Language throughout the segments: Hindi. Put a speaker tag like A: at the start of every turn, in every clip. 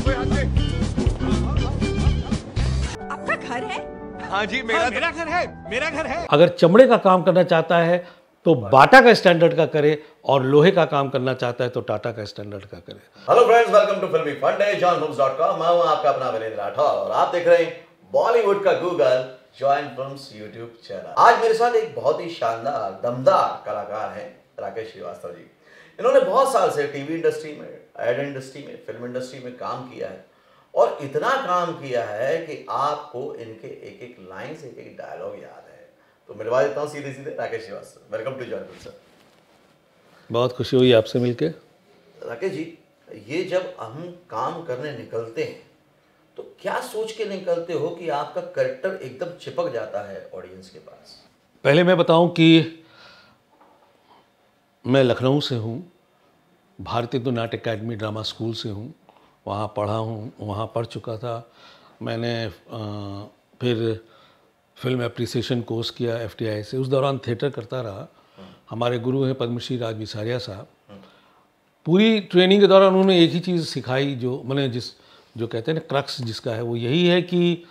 A: आपका घर है?
B: हाँ जी, मेरा घर है, मेरा घर है।
C: अगर चमड़े का काम करना चाहता है तो बाटा का स्टैंडर्ड का करे, और लोहे का काम करना चाहता है तो टाटा का स्टैंडर्ड का करे।
D: हेलो फ्रेंड्स, वेलकम टू फिल्मी फन डे johnfilms.com। मैं हूं आपका अपना वीरेंद्र राठौर और आप देख रहे हैं बॉलीवुड का Google join films YouTube channel. आज मेरे साथ एक बहुत ही शानदार दमदार कलाकार हैं राकेश श्रीवास्तव जी। इन्होंने बहुत साल से टीवी इंडस्ट्री में, एड इंडस्ट्री में, फिल्म इंडस्ट्री में काम किया है और इतना काम किया है कि आपको इनके एक एक लाइन से एक एक डायलॉग याद है। तो मिलवा देता हूँ सीधे सीधे Rakesh Srivastava. Welcome to join films sir.
C: बहुत खुशी हुई आपसे मिलके।
D: राकेश जी, ये जब हम काम करने निकलते हैं तो क्या सोच के निकलते हो कि आपका कैरेक्टर एकदम चिपक जाता है ऑडियंस के पास?
C: पहले मैं बताऊं कि मैं लखनऊ से हूं, भारतीय तो नाट्य अकेडमी ड्रामा स्कूल से हूं, वहाँ पढ़ा हूँ, वहाँ पढ़ चुका था। मैंने फिर फिल्म एप्रिसिएशन कोर्स किया FTI से। उस दौरान थिएटर करता रहा। हमारे गुरु हैं पद्मश्री राज बिसारिया साहब। पूरी ट्रेनिंग के दौरान उन्होंने एक ही चीज़ सिखाई, जो मैंने जो कहते हैं ना क्रक्स जिसका है, वो यही है कि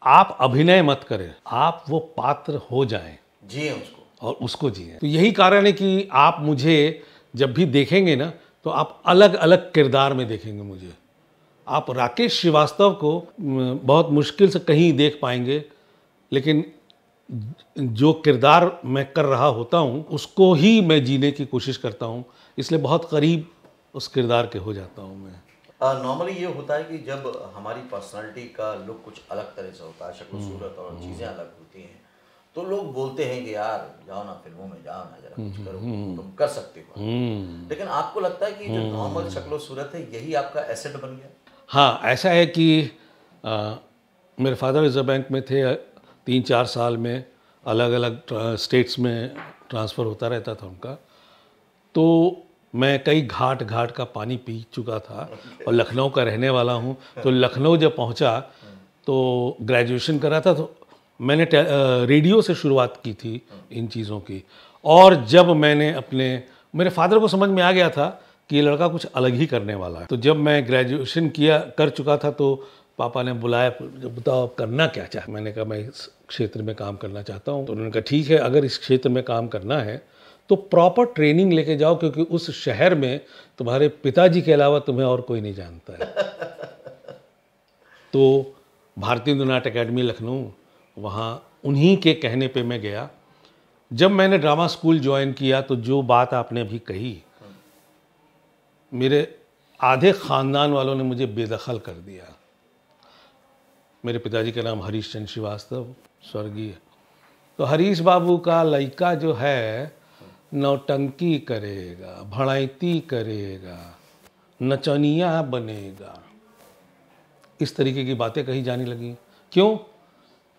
C: आप अभिनय मत करें, आप वो पात्र हो जाएं,
D: जिए उसको,
C: और उसको जिए। तो यही कारण है कि आप मुझे जब भी देखेंगे ना तो आप अलग अलग किरदार में देखेंगे मुझे। आप राकेश श्रीवास्तव को बहुत मुश्किल से कहीं देख पाएंगे, लेकिन जो किरदार मैं कर रहा होता हूँ उसको ही मैं जीने की कोशिश करता हूँ, इसलिए बहुत करीब उस किरदार के हो जाता हूँ मैं।
D: नॉर्मली ये होता है कि जब हमारी पर्सनालिटी का लुक कुछ अलग तरह से होता है, शक्ल सूरत और चीज़ें अलग होती हैं, तो लोग बोलते हैं कि यार जाओ ना फिल्मों में, जाओ ना, जरा कुछ करो, तुम कर सकते हो। लेकिन आपको लगता है कि जो नॉर्मल शक्ल सूरत है यही आपका एसेट बन गया?
C: हाँ, ऐसा है कि मेरे फादर रिजर्व बैंक में थे। 3-4 साल में अलग अलग स्टेट्स में ट्रांसफ़र होता रहता था उनका। तो मैं कई घाट का पानी पी चुका था और लखनऊ का रहने वाला हूँ। तो लखनऊ जब पहुँचा तो ग्रेजुएशन करा था, तो मैंने रेडियो से शुरुआत की थी इन चीज़ों की। और जब मैंने मेरे फादर को समझ में आ गया था कि ये लड़का कुछ अलग ही करने वाला है। तो जब मैं ग्रेजुएशन कर चुका था तो पापा ने बुलाया, बताओ आप करना क्या चाहते? मैंने कहा मैं इस क्षेत्र में काम करना चाहता हूँ। तो उन्होंने कहा ठीक है, अगर इस क्षेत्र में काम करना है तो प्रॉपर ट्रेनिंग लेके जाओ, क्योंकि उस शहर में तुम्हारे पिताजी के अलावा तुम्हें और कोई नहीं जानता है। तो भारतीय नाट्य अकेडमी लखनऊ, वहाँ उन्हीं के कहने पे मैं गया। जब मैंने ड्रामा स्कूल ज्वाइन किया तो जो बात आपने अभी कही, मेरे आधे ख़ानदान वालों ने मुझे बेदखल कर दिया। मेरे पिताजी का नाम हरीश चंद्र श्रीवास्तव, स्वर्गीय। तो हरीश बाबू का लड़का जो है नौटंकी करेगा, भड़ैती करेगा, नचनिया बनेगा, इस तरीके की बातें कही जाने लगी। क्यों?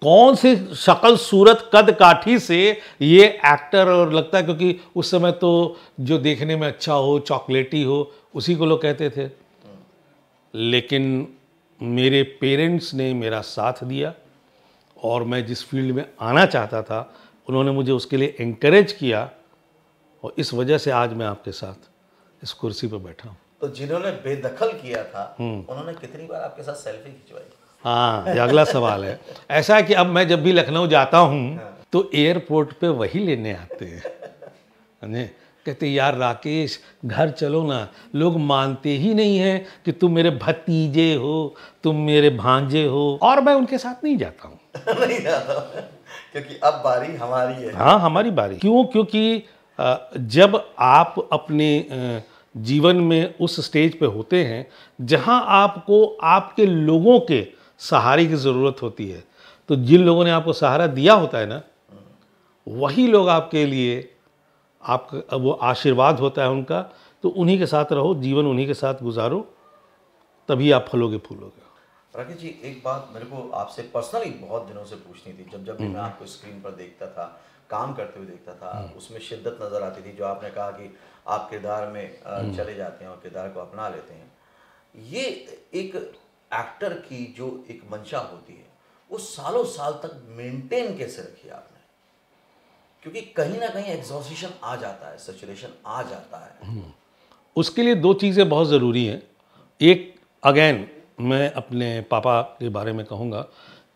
C: कौन से शक्ल सूरत कद काठी से ये एक्टर, और लगता है क्योंकि उस समय तो जो देखने में अच्छा हो, चॉकलेटी हो, उसी को लोग कहते थे। लेकिन मेरे पेरेंट्स ने मेरा साथ दिया और मैं जिस फील्ड में आना चाहता था उन्होंने मुझे उसके लिए एनकरेज किया, और इस वजह से आज मैं आपके साथ इस कुर्सी पर बैठा हूँ।
D: तो जिन्होंने बेदखल किया था उन्होंने कितनी बार आपके साथ सेल्फी खिंचवाई?
C: हाँ, ये अगला सवाल है। ऐसा है कि अब मैं जब भी लखनऊ जाता हूँ तो एयरपोर्ट पे वही लेने आते हैं। कहते यार राकेश घर चलो ना। लोग मानते ही नहीं हैं कि तुम मेरे भतीजे हो, तुम मेरे भांजे हो, और मैं उनके साथ नहीं जाता हूँ।
D: नहीं जाता, क्योंकि अब बारी हमारी है।
C: हाँ, हमारी बारी। क्यों? क्योंकि जब आप अपने जीवन में उस स्टेज पे होते हैं जहाँ आपको आपके लोगों के सहारे की ज़रूरत होती है, तो जिन लोगों ने आपको सहारा दिया होता है ना, वही लोग आपके लिए, आपका वो आशीर्वाद होता है उनका। तो उन्हीं के साथ रहो, जीवन उन्हीं के साथ गुजारो, तभी आप फलोगे फूलोगे।
D: राकेश जी, एक बात मेरे को आपसे पर्सनली बहुत दिनों से पूछनी थी। जब भी मैं आपको स्क्रीन पर देखता था, काम करते हुए देखता था, उसमें शिद्दत नज़र आती थी। जो आपने कहा कि आप किरदार में चले जाते हैं और किरदार को अपना लेते हैं, ये एक एक्टर की जो एक मंशा होती है वो सालों साल तक मेंटेन कैसे रखी आपने? क्योंकि कहीं ना कहीं एग्जॉस्शन आ जाता है, सैचुरेशन आ जाता है।
C: उसके लिए दो चीज़ें बहुत ज़रूरी हैं। एक, अगेन मैं अपने पापा के बारे में कहूँगा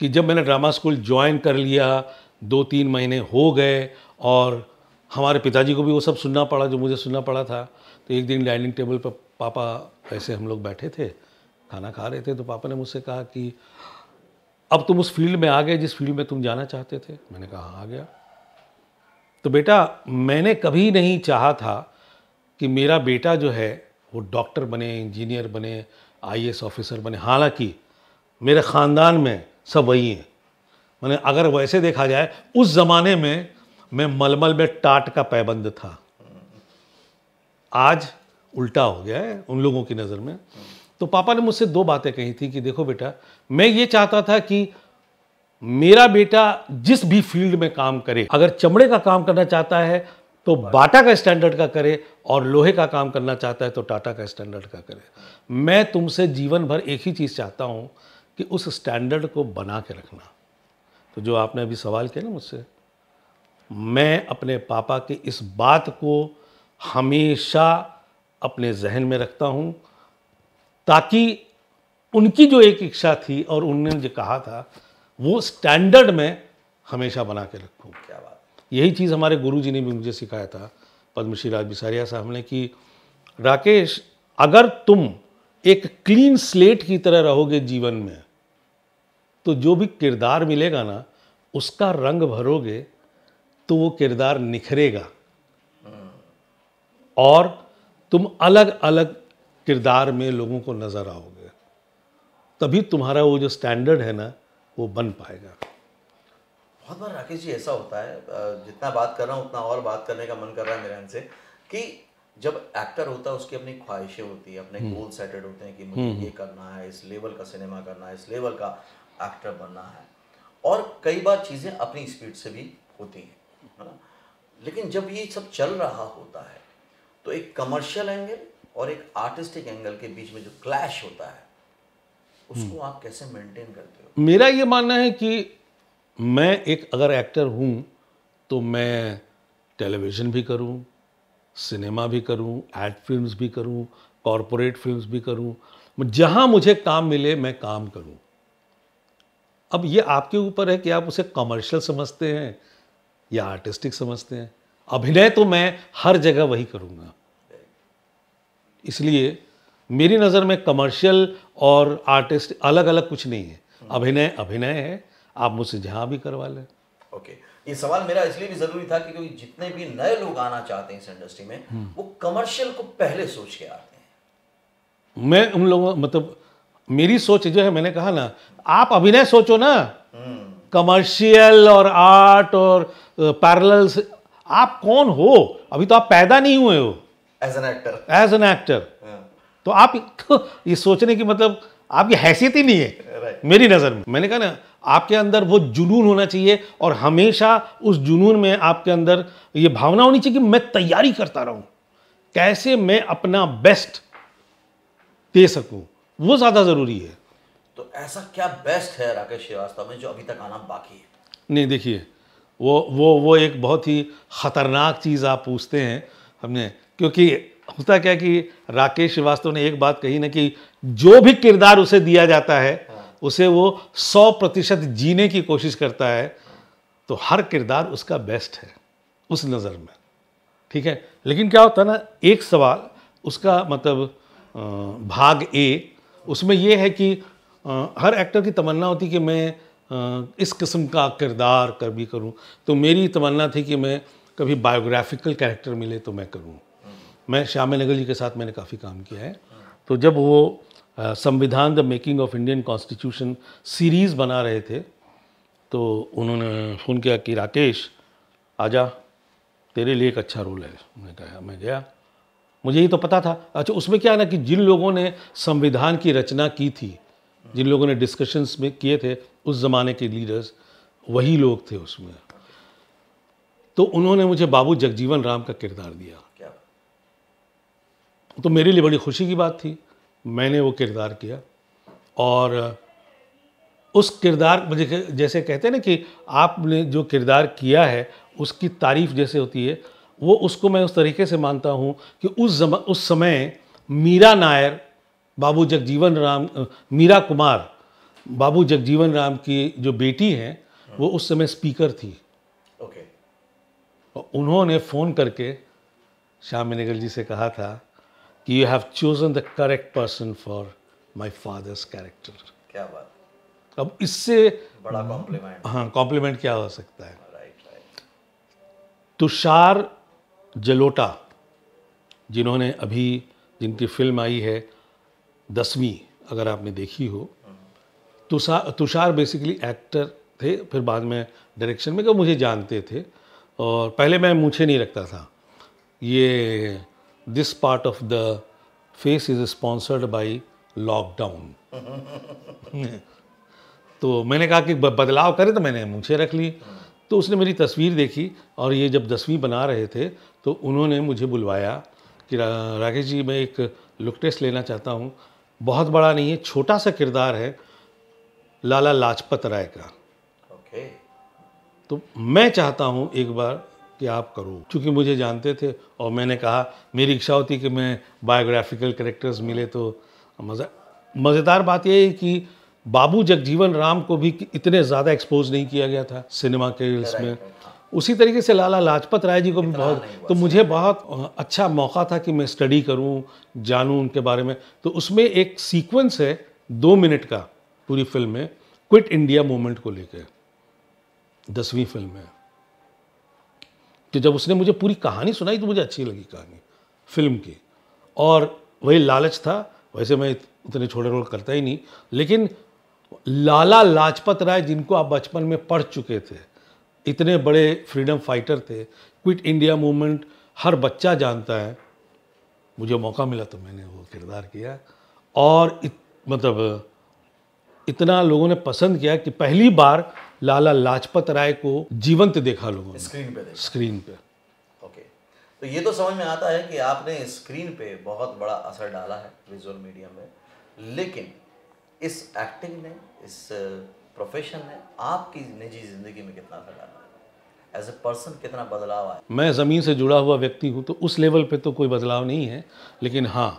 C: कि जब मैंने ड्रामा स्कूल ज्वाइन कर लिया, 2-3 महीने हो गए और हमारे पिताजी को भी वो सब सुनना पड़ा जो मुझे सुनना पड़ा था। तो एक दिन डाइनिंग टेबल पर पापा ऐसे हम लोग बैठे थे, खाना खा रहे थे, तो पापा ने मुझसे कहा कि अब तुम उस फील्ड में आ गए जिस फील्ड में तुम जाना चाहते थे। मैंने कहा हाँ, आ गया। तो बेटा, मैंने कभी नहीं चाहा था कि मेरा बेटा जो है वो डॉक्टर बने, इंजीनियर बने, IAS ऑफिसर बने। हालांकि मेरे ख़ानदान में सब वही हैं। मैंने अगर वैसे देखा जाए उस ज़माने में मैं मलमल में टाट का पैबंद था, आज उल्टा हो गया है उन लोगों की नज़र में। तो पापा ने मुझसे 2 बातें कही थी कि देखो बेटा, मैं ये चाहता था कि मेरा बेटा जिस भी फील्ड में काम करे, अगर चमड़े का काम करना चाहता है तो बाटा का स्टैंडर्ड का करे, और लोहे का काम करना चाहता है तो टाटा का स्टैंडर्ड का करे। मैं तुमसे जीवन भर एक ही चीज़ चाहता हूँ कि उस स्टैंडर्ड को बना के रखना। तो जो आपने अभी सवाल किया ना मुझसे, मैं अपने पापा के इस बात को हमेशा अपने जहन में रखता हूँ, ताकि उनकी जो एक इच्छा थी और उन्होंने जो कहा था वो स्टैंडर्ड में हमेशा बना के रखूँ।
D: क्या बात।
C: यही चीज़ हमारे गुरुजी ने भी मुझे सिखाया था, पद्मश्री राज बिसारिया साहब ने, कि राकेश, अगर तुम एक क्लीन स्लेट की तरह रहोगे जीवन में, तो जो भी किरदार मिलेगा ना उसका रंग भरोगे तो वो किरदार निखरेगा और तुम अलग अलग किरदार में लोगों को नज़र आओगे, तभी तुम्हारा वो जो स्टैंडर्ड है ना वो बन पाएगा।
D: बहुत बार राकेश जी ऐसा होता है, जितना बात कर रहा हूँ उतना और बात करने का मन कर रहा है मेरे अंदर से, कि जब एक्टर होता है उसकी अपनी ख्वाहिशें होती है, अपने गोल सेटेड होते हैं कि मुझे ये करना है, इस लेवल का सिनेमा करना है, इस लेवल का एक्टर बनना है, और कई बार चीज़ें अपनी स्पीड से भी होती हैं, है ना। लेकिन जब ये सब चल रहा होता है तो एक कमर्शियल एंगल और एक आर्टिस्टिक एंगल के बीच में जो क्लैश होता है उसको आप कैसे मेंटेन करते हो?
C: मेरा ये मानना है कि मैं एक अगर एक्टर हूँ तो मैं टेलीविज़न भी करूँ, सिनेमा भी करूँ, एड फिल्म्स भी करूँ, कॉरपोरेट फिल्म्स भी करूँ, जहाँ मुझे काम मिले मैं काम करूँ। अब ये आपके ऊपर है कि आप उसे कमर्शियल समझते हैं या आर्टिस्टिक समझते हैं। अभिनय तो मैं हर जगह वही करूँगा, इसलिए मेरी नज़र में कमर्शियल और आर्टिस्ट अलग अलग कुछ नहीं है। अभिनय अभिनय है, आप मुझसे जहाँ भी करवा लें।
D: ओके, ये सवाल मेरा इसलिए भी ज़रूरी था क्योंकि जितने भी नए लोग आना चाहते हैं इस इंडस्ट्री में वो कमर्शियल को पहले सोच के आते हैं।
C: मैं उन लोगों, मतलब मेरी सोच जो है, मैंने कहा ना, आप अभिनय सोचो ना, कमर्शियल और आर्ट और पैरेलल्स, आप कौन हो? अभी तो आप पैदा नहीं हुए हो
D: as an actor.
C: As an actor, तो आप ये सोचने की मतलब आपकी हैसियत ही नहीं है मेरी नज़र में। मैंने कहा ना, आपके अंदर वो जुनून होना चाहिए और हमेशा उस जुनून में आपके अंदर ये भावना होनी चाहिए कि मैं तैयारी करता रहूं, कैसे मैं अपना बेस्ट दे सकूं, वो ज़्यादा ज़रूरी है।
D: तो ऐसा क्या बेस्ट है राकेश श्रीवास्तव में जो अभी तक आना बाकी है?
C: नहीं, देखिए, वो एक बहुत ही ख़तरनाक चीज़ आप पूछते हैं हमने, क्योंकि होता क्या कि राकेश श्रीवास्तव ने एक बात कही ना कि जो भी किरदार उसे दिया जाता है उसे वो 100% जीने की कोशिश करता है, तो हर किरदार उसका बेस्ट है उस नज़र में, ठीक है। लेकिन क्या होता है ना, एक सवाल उसका मतलब भाग ए, उसमें ये है कि हर एक्टर की तमन्ना होती कि मैं इस किस्म का किरदार कभी करूं, तो मेरी तमन्ना थी कि मैं कभी बायोग्राफिकल कैरेक्टर मिले तो मैं करूं। मैं श्याम बेनेगल जी के साथ मैंने काफ़ी काम किया है, तो जब वो संविधान the making of Indian constitution series बना रहे थे तो उन्होंने फ़ोन किया कि राकेश आजा, तेरे लिए एक अच्छा रोल है। मैंने कहा, मैं गया, मुझे ये तो पता था। अच्छा, उसमें क्या है ना कि जिन लोगों ने संविधान की रचना की थी, जिन लोगों ने डिस्कशंस में किए थे, उस ज़माने के लीडर्स वही लोग थे उसमें, तो उन्होंने मुझे बाबू जगजीवन राम का किरदार दिया। तो मेरे लिए बड़ी खुशी की बात थी, मैंने वो किरदार किया और उस किरदार मुझे, जैसे कहते हैं ना कि आपने जो किरदार किया है उसकी तारीफ़ जैसे होती है, वो उसको मैं उस तरीके से मानता हूँ कि उस समय मीरा नायर बाबू जगजीवन राम मीरा कुमार, बाबू जगजीवन राम की जो बेटी हैं वो उस समय स्पीकर थी।
D: ओके।
C: उन्होंने फ़ोन करके श्याम बेनेगल जी से कहा था कि you have chosen the correct person for my father's character.
D: क्या बात,
C: अब इससे
D: बड़ा कॉम्प्लीमेंट।
C: हाँ, कॉम्प्लीमेंट क्या हो सकता है।
D: राइट।
C: तुषार जलोटा, जिन्होंने अभी जिनकी फिल्म आई है 10वीं, अगर आपने देखी हो, तुषार बेसिकली एक्टर थे, फिर बाद में डायरेक्शन में, कि मुझे जानते थे और पहले मैं मूछें नहीं रखता था। ये this part of the face is sponsored by lockdown. तो मैंने कहा कि बदलाव करें, तो मैंने मूछें रख ली। तो उसने मेरी तस्वीर देखी और ये जब 10वीं बना रहे थे तो उन्होंने मुझे बुलवाया कि राकेश जी, मैं एक लुक टेस्ट लेना चाहता हूँ। बहुत बड़ा नहीं है, छोटा सा किरदार है लाला लाजपत राय का।
D: ओके।
C: तो मैं चाहता हूँ एक बार कि आप करो, क्योंकि मुझे जानते थे और मैंने कहा, मेरी इच्छा होती कि मैं बायोग्राफिकल कैरेक्टर्स मिले तो मज़ेदार बात यह है कि बाबू जगजीवन राम को भी इतने ज़्यादा एक्सपोज नहीं किया गया था सिनेमा के इसमें। उसी तरीके से लाला लाजपत राय जी को भी बहुत, तो मुझे बहुत अच्छा मौका था कि मैं स्टडी करूं, जानूं उनके बारे में। तो उसमें एक सीक्वेंस है 2 मिनट का पूरी फिल्म में, क्विट इंडिया मूवमेंट को लेकर, 10वीं फिल्म में। तो जब उसने मुझे पूरी कहानी सुनाई तो मुझे अच्छी लगी कहानी फिल्म की, और वही लालच था। वैसे मैं उतने छोटे रोल करता ही नहीं, लेकिन लाला लाजपत राय, जिनको आप बचपन में पढ़ चुके थे, इतने बड़े फ्रीडम फाइटर थे, क्विट इंडिया मूवमेंट हर बच्चा जानता है। मुझे मौका मिला तो मैंने वो किरदार किया और मतलब इतना लोगों ने पसंद किया कि पहली बार लाला लाजपत राय को जीवंत देखा लोगों ने, स्क्रीन पे।
D: ओके। तो ये तो समझ में आता है कि आपने स्क्रीन पे बहुत बड़ा असर डाला है विजुअल मीडियम में, लेकिन इस एक्टिंग ने, इस प्रोफेशन ने आपकी निजी जिंदगी में कितना असर डाला है? एज ए पर्सन कितना बदलाव आया? मैं
C: ज़मीन से जुड़ा हुआ व्यक्ति हूँ, तो उस लेवल पे तो कोई बदलाव नहीं है, लेकिन हाँ,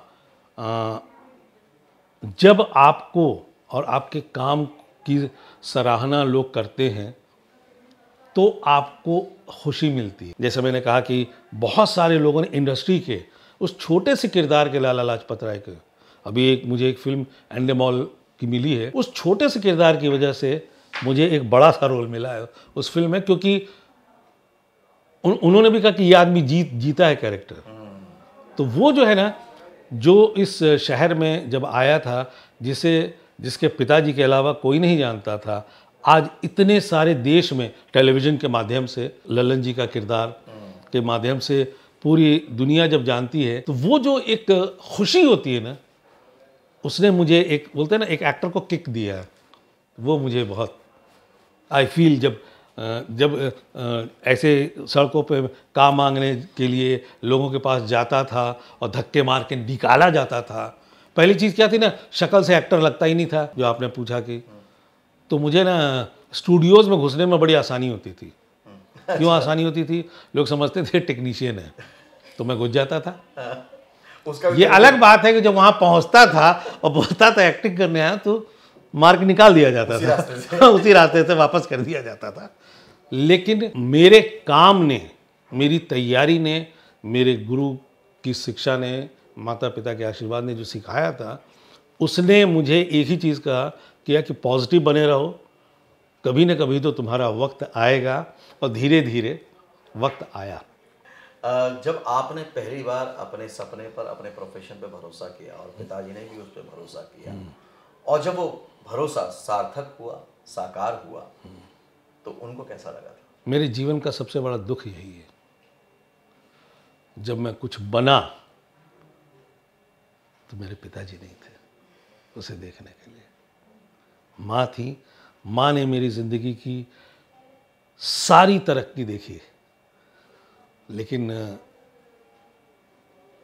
C: जब आपको और आपके काम की सराहना लोग करते हैं तो आपको खुशी मिलती है। जैसे मैंने कहा कि बहुत सारे लोगों ने इंडस्ट्री के उस छोटे से किरदार के, लाला लाजपत राय के, अभी मुझे एक फिल्म एंडेमॉल की मिली है, उस छोटे से किरदार की वजह से मुझे एक बड़ा सा रोल मिला है उस फिल्म में, क्योंकि उन्होंने भी कहा कि ये आदमी जीता है कैरेक्टर। तो वो जो है ना, जो इस शहर में जब आया था, जिसके पिताजी के अलावा कोई नहीं जानता था, आज इतने सारे देश में टेलीविज़न के माध्यम से, लल्लन जी का किरदार के माध्यम से पूरी दुनिया जब जानती है, तो वो जो एक खुशी होती है ना, उसने मुझे एक, बोलते हैं ना, एक एक्टर को किक दिया है। वो मुझे बहुत, आई फील, जब ऐसे सड़कों पे काम मांगने के लिए लोगों के पास जाता था और धक्के मार के निकाला जाता था। पहली चीज़ क्या थी ना, शक्ल से एक्टर लगता ही नहीं था, जो आपने पूछा कि, तो मुझे ना स्टूडियोज़ में घुसने में बड़ी आसानी होती थी। क्यों आसानी होती थी? लोग समझते थे टेक्नीशियन है, तो मैं घुस जाता था। ये अलग बात है कि जब वहाँ पहुँचता था और बोलता था एक्टिंग करने आया, तो मार्क निकाल दिया जाता था, उसी रास्ते से वापस कर दिया जाता था। लेकिन मेरे काम ने, मेरी तैयारी ने, मेरे गुरु की शिक्षा ने, माता पिता के आशीर्वाद ने जो सिखाया था, उसने मुझे एक ही चीज़ किया कि पॉजिटिव बने रहो, कभी न कभी तो तुम्हारा वक्त आएगा, और धीरे धीरे वक्त आया।
D: जब आपने पहली बार अपने सपने पर, अपने प्रोफेशन पे भरोसा किया और पिताजी ने भी उस पर भरोसा किया, और जब वो भरोसा सार्थक हुआ, साकार हुआ, तो उनको कैसा लगा था?
C: मेरे जीवन का सबसे बड़ा दुख यही है, जब मैं कुछ बना तो मेरे पिताजी नहीं थे उसे देखने के लिए। माँ थी, माँ ने मेरी ज़िंदगी की सारी तरक्की देखी, लेकिन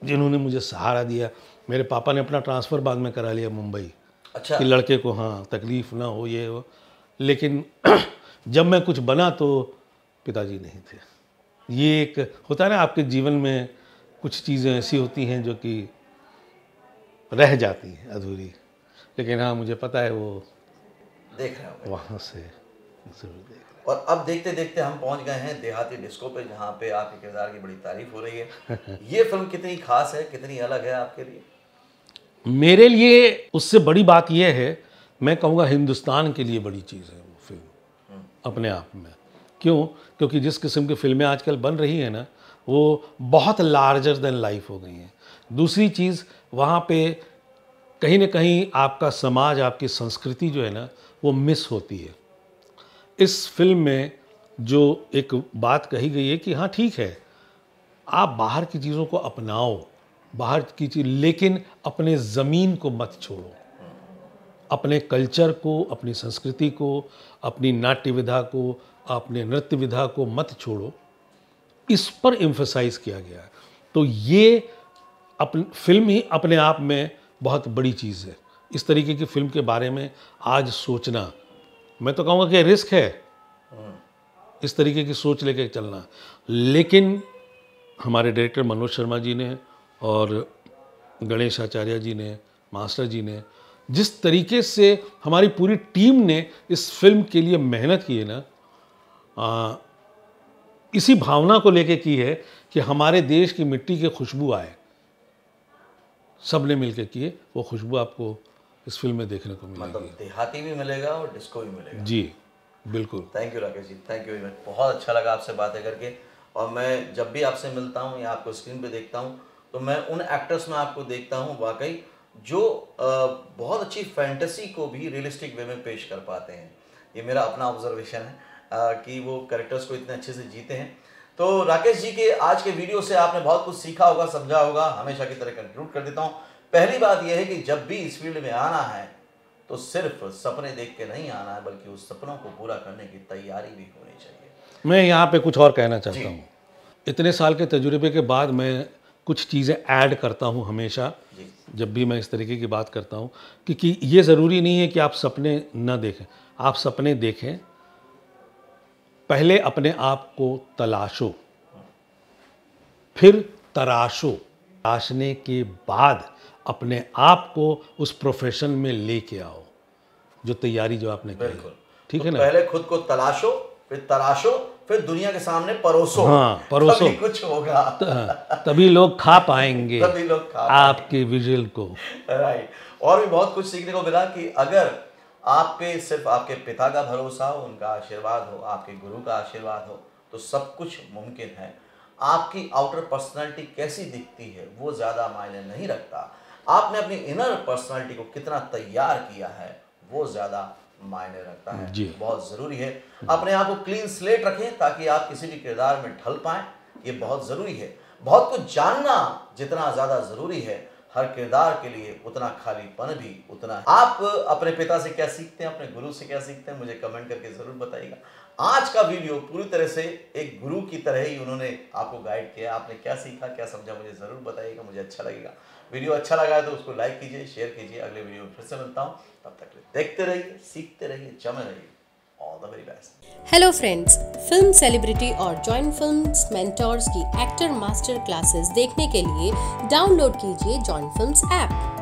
C: जिन्होंने मुझे सहारा दिया, मेरे पापा ने अपना ट्रांसफ़र बाद में करा लिया मुंबई। अच्छा। कि लड़के को तकलीफ़ ना हो, ये हो, लेकिन जब मैं कुछ बना तो पिताजी नहीं थे। ये एक होता है ना, आपके जीवन में कुछ चीज़ें ऐसी होती हैं जो कि रह जाती हैं अधूरी, लेकिन हाँ मुझे पता है वो
D: देख रहे हो
C: वहाँ से ज़रूर देख रहे हैं।
D: और अब देखते देखते हम पहुंच गए हैं देहाती डिस्को पे, जहाँ पे आपके किरदार की बड़ी तारीफ हो रही है। ये फिल्म कितनी खास है, कितनी अलग है आपके लिए?
C: मेरे लिए उससे बड़ी बात यह है, मैं कहूँगा हिंदुस्तान के लिए बड़ी चीज़ है वो फिल्म अपने आप में। क्यों? क्योंकि जिस किस्म की फिल्में आजकल बन रही हैं ना, वो बहुत लार्जर देन लाइफ हो गई हैं। दूसरी चीज़, वहाँ पे कहीं ना कहीं आपका समाज, आपकी संस्कृति जो है ना, वो मिस होती है। इस फिल्म में जो एक बात कही गई है कि हाँ ठीक है, आप बाहर की चीज़ों को अपनाओ, बाहर की चीज़, लेकिन अपने ज़मीन को मत छोड़ो। अपने कल्चर को, अपनी संस्कृति को, अपनी नाट्य विधा को, अपने नृत्य विधा को मत छोड़ो। इस पर एम्फसाइज किया गया है। तो ये फिल्म ही अपने आप में बहुत बड़ी चीज़ है। इस तरीके की फिल्म के बारे में आज सोचना, मैं तो कहूँगा कि रिस्क है इस तरीके की सोच लेके चलना। लेकिन हमारे डायरेक्टर मनोज शर्मा जी ने और गणेश आचार्य जी ने, मास्टर जी ने, जिस तरीके से हमारी पूरी टीम ने इस फिल्म के लिए मेहनत की है ना, इसी भावना को लेके की है कि हमारे देश की मिट्टी की खुशबू आए, सब ने मिलकर किए। वो खुशबू आपको इस फिल्म में देखने को मिलेगी।
D: मतलब देहाती भी मिलेगा और डिस्को भी मिलेगा।
C: जी बिल्कुल।
D: Thank you Rakesh ji, thank you very much. बहुत अच्छा लगा आपसे बातें करके। और मैं जब भी आपसे मिलता हूँ या आपको स्क्रीन पे देखता हूँ, तो मैं उन एक्टर्स में आपको देखता हूँ वाकई जो बहुत अच्छी फैंटेसी को भी रियलिस्टिक वे में पेश कर पाते हैं। ये मेरा अपना ऑब्जर्वेशन है कि वो कैरेक्टर्स को इतने अच्छे से जीते हैं। तो राकेश जी के आज के वीडियो से आपने बहुत कुछ सीखा होगा, समझा होगा। हमेशा की तरह कंक्लूड कर देता हूँ। पहली बात यह है कि जब भी इस फील्ड में आना है तो सिर्फ सपने देख के नहीं आना है, बल्कि उस सपनों को पूरा करने की तैयारी भी होनी चाहिए।
C: मैं यहाँ पे कुछ और कहना चाहता हूँ। इतने साल के तजुर्बे के बाद मैं कुछ चीज़ें ऐड करता हूँ हमेशा जब भी मैं इस तरीके की बात करता हूँ, क्योंकि ये ज़रूरी नहीं है कि आप सपने न देखें। आप सपने देखें, पहले अपने आप को तलाशो, फिर तराशो, तराशने के बाद अपने आप को उस प्रोफेशन में लेके आओ, जो तैयारी जो आपने की। ठीक है ना?
D: पहले खुद को तलाशो, फिर तराशो, फिर दुनिया के सामने परोसो।
C: हाँ, परोसो,
D: तभी कुछ होगा।
C: तभी लोग खा पाएंगे
D: तभी लोग खा
C: आपके विजुअल को।
D: राइट। और भी बहुत कुछ सीखने को मिला कि अगर आप पे सिर्फ आपके पिता का भरोसा हो, उनका आशीर्वाद हो, आपके गुरु का आशीर्वाद हो, तो सब कुछ मुमकिन है। आपकी आउटर पर्सनालिटी कैसी दिखती है वो ज़्यादा मायने नहीं रखता, आपने अपनी इनर पर्सनालिटी को कितना तैयार किया है वो ज़्यादा मायने रखता है।
C: जी।
D: बहुत ज़रूरी है अपने आप को क्लीन स्लेट रखें ताकि आप किसी भी किरदार में ढल पाएँ। ये बहुत ज़रूरी है। बहुत कुछ जानना जितना ज़्यादा ज़रूरी है, हर किरदार के लिए उतना खालीपन भी उतना है। आप अपने पिता से क्या सीखते हैं, अपने गुरु से क्या सीखते हैं, मुझे कमेंट करके ज़रूर बताइएगा। आज का वीडियो पूरी तरह से एक गुरु की तरह ही उन्होंने आपको गाइड किया। आपने क्या सीखा, क्या समझा, मुझे ज़रूर बताइएगा, मुझे अच्छा लगेगा। वीडियो अच्छा लगा है तो उसको लाइक कीजिए, शेयर कीजिए। अगले वीडियो में फिर से मिलता हूँ, तब तक देखते रहिए, सीखते रहिए, जमे रहिए। All the very best.
A: Hello friends, film celebrity और जॉइन फिल्म्स मेंटोर्स की एक्टर मास्टर क्लासेस देखने के लिए डाउनलोड कीजिए जॉइन फिल्म्स ऐप।